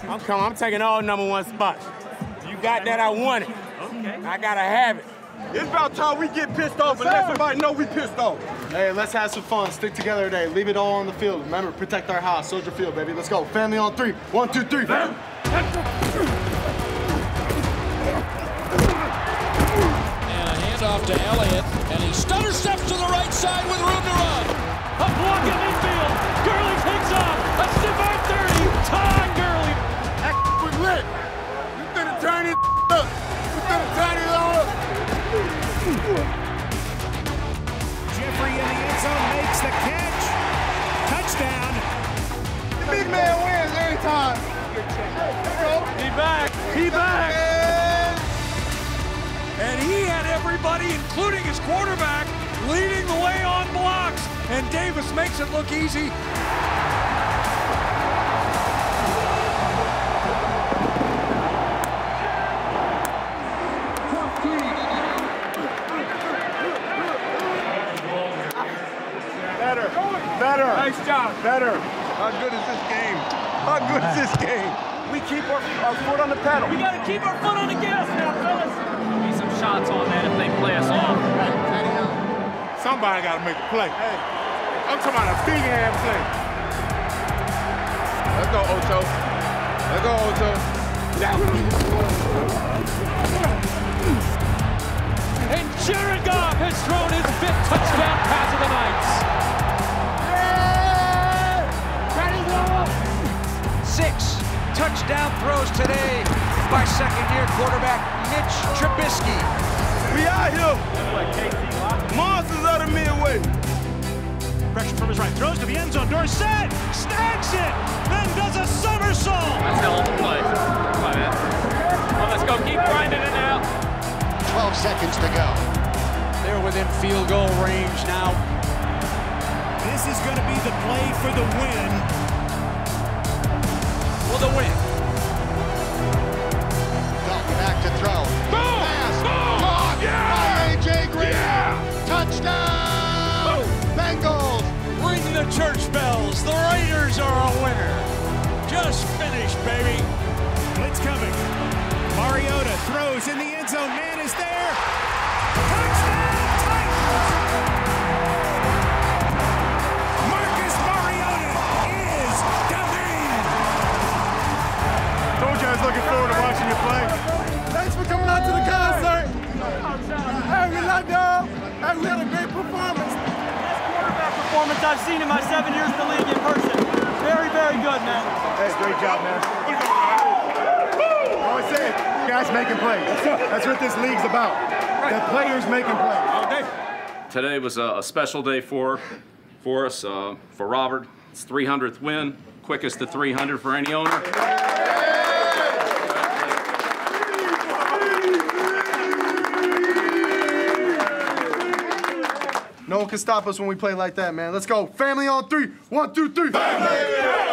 I'm coming. I'm taking all #1 spots. You got that, I want it. Okay. I gotta have it. It's about time we get pissed off and let somebody know we pissed off. Hey, let's have some fun. Stick together today. Leave it all on the field. Remember, protect our house. Soldier Field, baby. Let's go. Family on 3. 1, 2, 3. And a handoff to Elliott, and he stutter steps to the right side with room to run. A block in midfield. Gurley takes off. A stiff arm 30. Todd Gurley. That was lit. You finna turn it up. You finna turn it on up. Jeffrey in the end zone makes the catch. Touchdown. The big man wins every time. He back. He back. And he had everybody, including his quarterback, leading the way on blocks. And Davis makes it look easy. Better. Nice job. Better. How good is this game? How good is this game? We keep our foot on the pedal. We got to keep our foot on the gas now, fellas. Be some shots on that if they play us off. Somebody gotta make a play. Hey, I'm talking about a big hand play. Let's go, Ocho. Let's go, Ocho. And Jared Goff has thrown his 5th touchdown pass of the night. 6 touchdown throws today by second-year quarterback Mitch Trubisky. We out here. Monsters of the Midway. Pressure from his right. Throws to the end zone. Dorsett snags it. Then does a somersault. That's hell of a play. Come on, man. Well, let's go. Keep grinding it out. 12 seconds to go. They're within field goal range now. This is going to be the play for the win. For the win. Dalton back to throw. Boom! Pass. Boom! Caught Yeah! by A.J. Green. Yeah! Touchdown! Bengals. Ring the church bells. The Raiders are a winner. Just finished, baby. Blitz coming. Mariota throws in the end zone. Man is there. Touchdown Titans! Marcus Mariota is the man. Told you I was looking forward to watching you play. Thanks for coming out to the concert. Hey, we love y'all. Hey, we had a great performance. Best quarterback performance I've seen in my 7 years in the league in person. Very, very good, man. Hey, great job, man. I always say it, guys making plays. That's what this league's about. The players making plays. Today was a special day for us, for Robert. It's 300th win, quickest to 300 for any owner. No one can stop us when we play like that, man. Let's go. Family on 3. 1, 2, 3. Family!